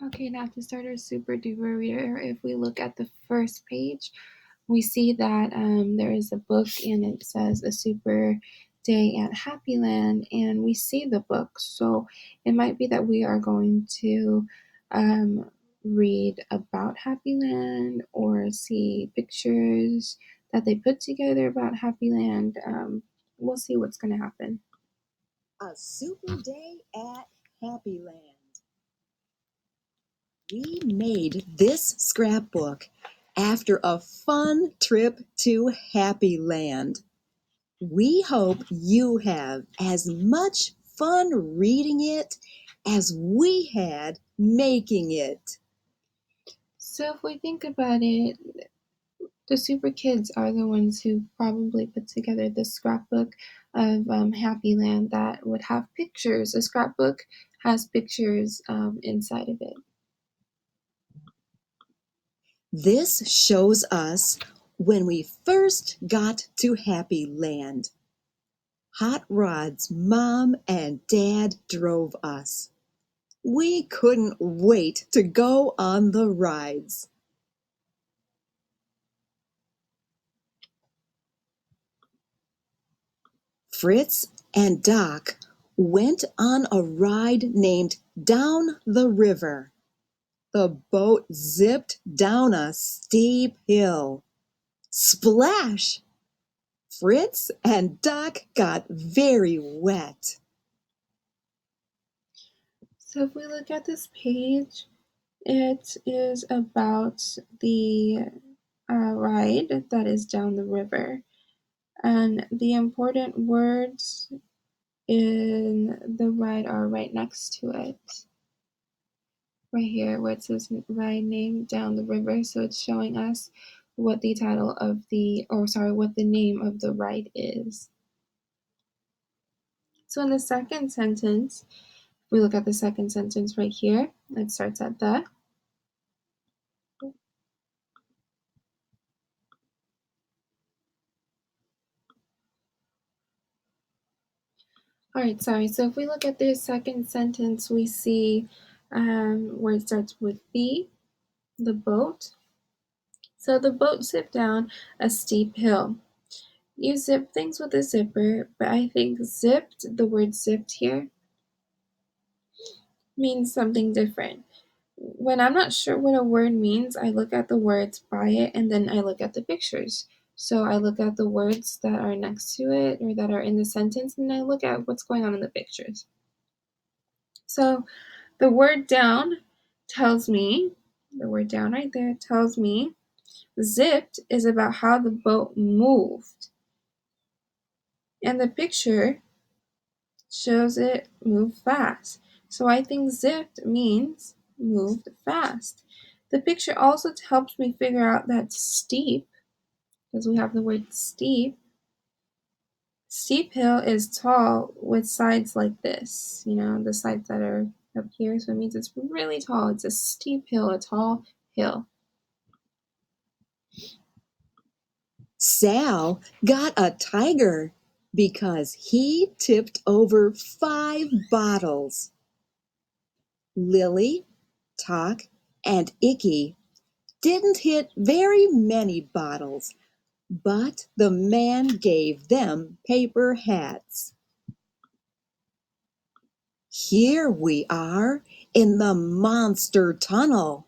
Okay, now to start our super duper reader, if we look at the first page, we see that there is a book and it says a super day at Happy Land, and we see the book. So it might be that we are going to read about Happy Land or see pictures that they put together about Happy Land. We'll see what's going to happen. A super day at Happy Land. We made this scrapbook after a fun trip to Happy Land. We hope you have as much fun reading it as we had making it. So if we think about it, the super kids are the ones who probably put together the scrapbook of Happy Land that would have pictures. A scrapbook has pictures inside of it. This shows us when we first got to Happy Land. Hot Rod's mom and dad drove us. We couldn't wait to go on the rides. Fritz and Doc went on a ride named Down the River. The boat zipped down a steep hill. Splash! Fritz and Doc got very wet. So if we look at this page, it is about the ride that is down the river. And the important words in the ride are right next to it. Right here where it says ride name down the river. So it's showing us what the title of what the name of the ride is. So in the second sentence, if we look at the second sentence right here, it starts at the. All right, sorry. So if we look at the second sentence, we see where it starts with the boat. So the boat zipped down a steep hill. You zip things with a zipper, but I think zipped, the word zipped here, means something different. When I'm not sure what a word means, I look at the words by it and then I look at the pictures. So I look at the words that are next to it or that are in the sentence and I look at what's going on in the pictures. So the word down tells me, the word down right there tells me zipped is about how the boat moved. And the picture shows it move fast. So I think zipped means moved fast. The picture also helps me figure out that steep, because we have the word steep. Steep hill is tall with sides like this, the sides that are up here. So it means it's really tall. It's a steep hill, a tall hill. Sal got a tiger because he tipped over 5 bottles. Lily, Tock, and Icky didn't hit very many bottles, but the man gave them paper hats. Here we are in the monster tunnel.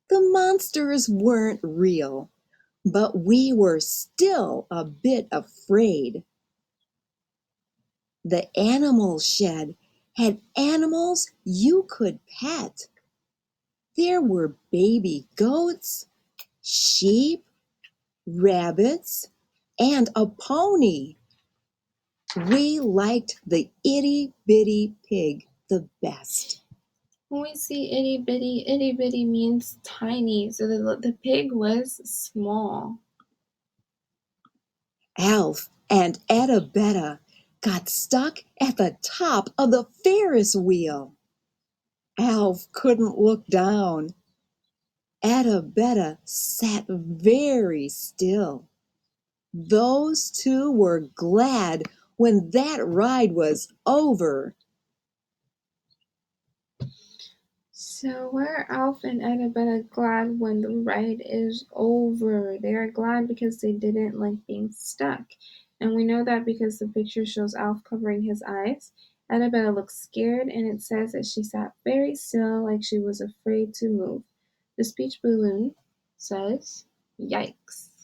The monsters weren't real, but we were still a bit afraid. The animal shed had animals you could pet. There were baby goats, sheep, rabbits, and a pony. We liked the itty bitty pig the best. When we see itty bitty means tiny. So the pig was small. Alf and Etta Betta got stuck at the top of the Ferris wheel. Alf couldn't look down. Etta Betta sat very still. Those two were glad when that ride was over. So why are Alf and Annabella glad when the ride is over? They are glad because they didn't like being stuck. And we know that because the picture shows Alf covering his eyes. Annabella looks scared, and it says that she sat very still like she was afraid to move. The speech balloon says, Yikes.